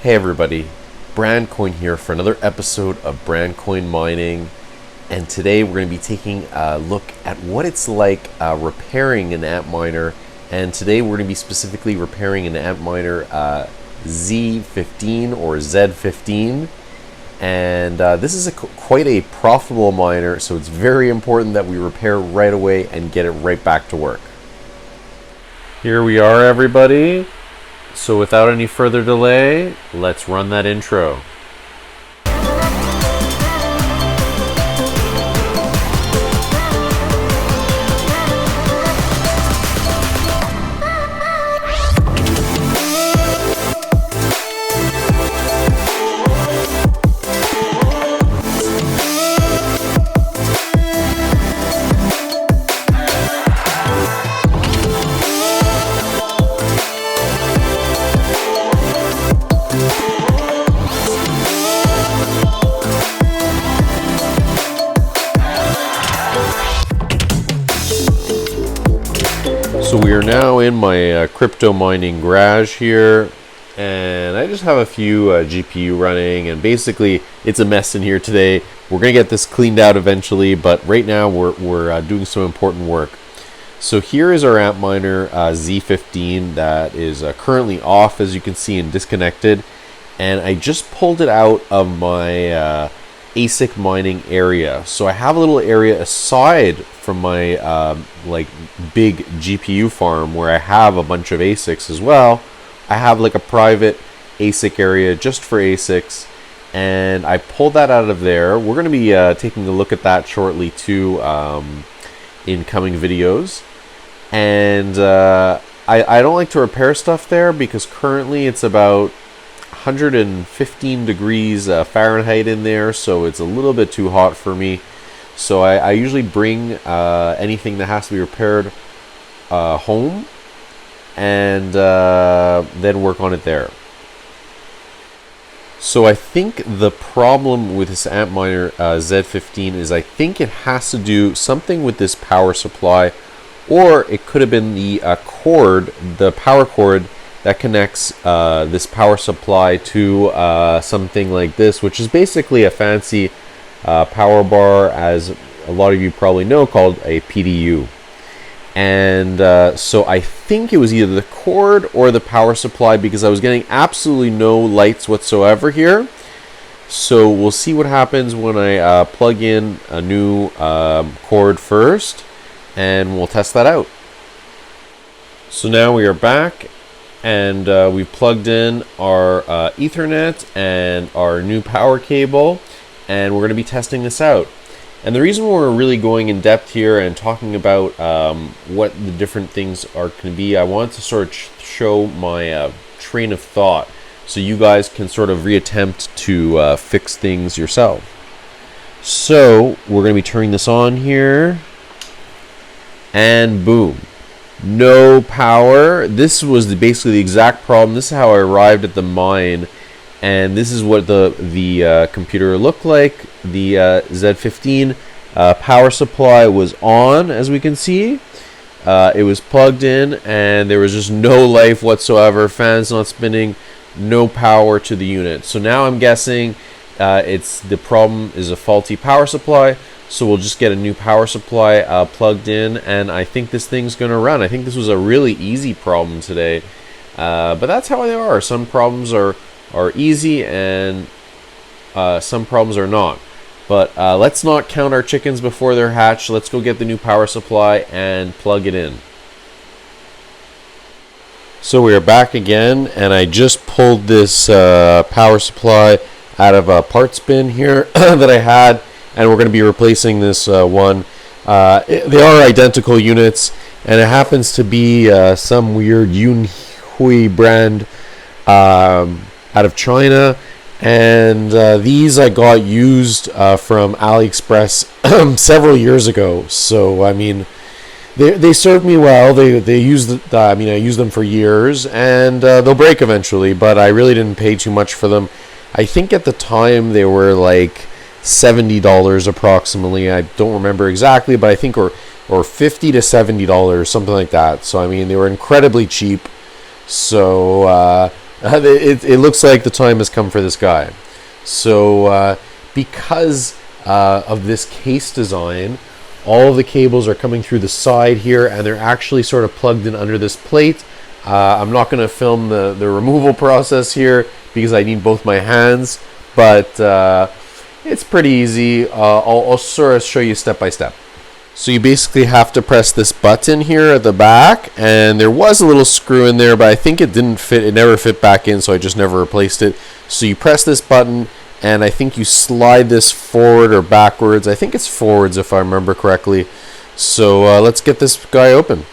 Hey everybody, RavenCoin here for another episode of RavenCoin Mining, and today we're going to be taking a look at what it's like repairing an Antminer, and today we're going to be specifically repairing an Antminer Z15 or Z15, and this is quite a profitable miner, so it's very important that we repair right away and get it right back to work. Here we are, everybody. So without any further delay, let's run that intro. So we are now in my crypto mining garage here, and I just have a few GPU running, and basically it's a mess in here today. We're gonna get this cleaned out eventually, but right now we're doing some important work. So here is our Antminer Z15 that is currently off, as you can see, and disconnected, and I just pulled it out of my ASIC mining area. So I have a little area aside from my like big GPU farm where I have a bunch of ASICs as well. I have like a private ASIC area just for ASICs, and I pulled that out of there. We're going to be taking a look at that shortly too in coming videos. And I don't like to repair stuff there because currently it's about 115 degrees Fahrenheit in there, so it's a little bit too hot for me. So I usually bring anything that has to be repaired home and then work on it there. So I think the problem with this Antminer Z15 is I think it has to do something with this power supply, or it could have been the cord, the power cord that connects this power supply to something like this, which is basically a fancy power bar, as a lot of you probably know, called a PDU. And so I think it was either the cord or the power supply, because I was getting absolutely no lights whatsoever here. So we'll see what happens when I plug in a new cord first, and we'll test that out. So now we are back, and we've plugged in our Ethernet and our new power cable, and we're going to be testing this out. And the reason we're really going in depth here and talking about what the different things are going to be, I want to sort of show my train of thought so you guys can sort of reattempt to fix things yourself. So we're going to be turning this on here, and boom, no power. This was basically the exact problem. This is how I arrived at the mine, and this is what the computer looked like. The Z15 power supply was on, as we can see. It was plugged in, and there was just no life whatsoever. Fans not spinning, no power to the unit. So now I'm guessing the problem is a faulty power supply. So we'll just get a new power supply plugged in, and I think this thing's going to run. I think this was a really easy problem today, but that's how they are. Some problems are easy, and some problems are not. But let's not count our chickens before they're hatched. Let's go get the new power supply and plug it in. So we are back again, and I just pulled this power supply out of a parts bin here that I had, and we're going to be replacing this one. They are identical units, and it happens to be some weird Yunhui brand out of China. And these I got used from AliExpress several years ago. So I mean, they served me well. They used I used them for years, and they'll break eventually. But I really didn't pay too much for them. I think at the time they were like $70 approximately. I don't remember exactly, but I think or $50 to $70, something like that. So I mean, they were incredibly cheap. So it looks like the time has come for this guy. So because of this case design, all of the cables are coming through the side here, and they're actually sort of plugged in under this plate. I'm not going to film the removal process here because I need both my hands, but it's pretty easy. I'll sort of show you step by step. So you basically have to press this button here at the back, and there was a little screw in there, but I think it didn't fit. It never fit back in, so I just never replaced it. So you press this button, and I think you slide this forward or backwards. I think it's forwards if I remember correctly. So let's get this guy open.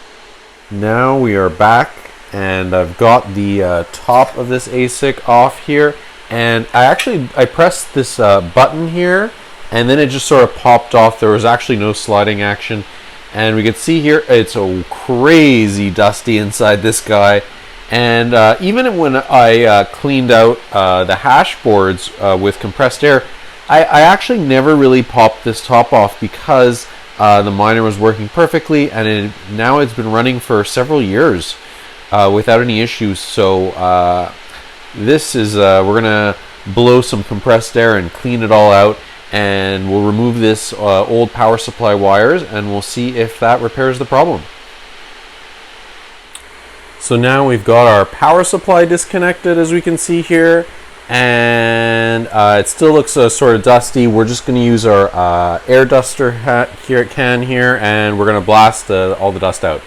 Now we are back, and I've got the top of this ASIC off here, and I pressed this button here, and then it just sort of popped off. There was actually no sliding action, and we can see here it's a crazy dusty inside this guy. And even when I cleaned out the hash boards with compressed air, I actually never really popped this top off because the miner was working perfectly, and now it's been running for several years without any issues. So this is we're gonna blow some compressed air and clean it all out, and we'll remove this old power supply wires, and we'll see if that repairs the problem. So now we've got our power supply disconnected, as we can see here, and it still looks sort of dusty. We're just going to use our air duster can here, and we're going to blast all the dust out.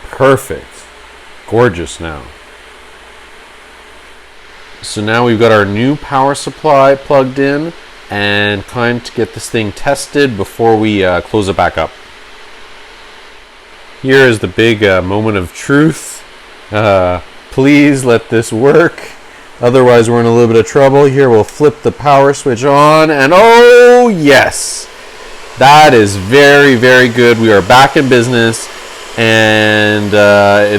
Perfect. Gorgeous now. So now we've got our new power supply plugged in, and time to get this thing tested before we close it back up. Here is the big moment of truth. Please let this work. Otherwise we're in a little bit of trouble. Here we'll flip the power switch on, and oh yes! That is very, very good. We are back in business. And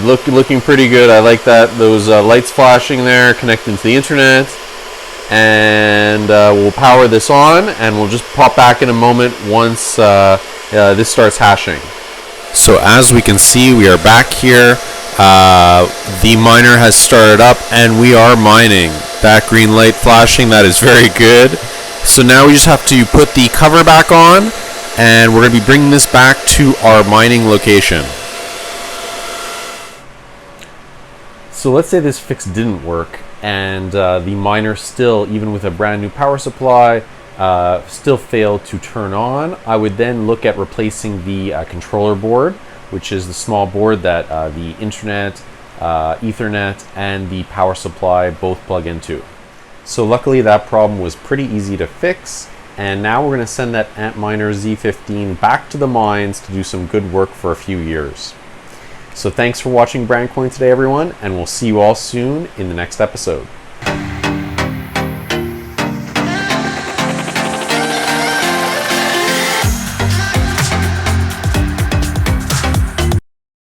looking pretty good. I like that. Those lights flashing there, connecting to the internet. And we'll power this on, and we'll just pop back in a moment once this starts hashing. So as we can see, we are back here. The miner has started up, and we are mining. That green light flashing, that is very good. So now we just have to put the cover back on, and we're going to be bringing this back to our mining location. So let's say this fix didn't work, and the miner still, even with a brand new power supply, still failed to turn on. I would then look at replacing the controller board, which is the small board that the internet, Ethernet, and the power supply both plug into. So luckily that problem was pretty easy to fix, and now we're going to send that Antminer Z15 back to the mines to do some good work for a few years. So thanks for watching RavenCoin today, everyone, and we'll see you all soon in the next episode.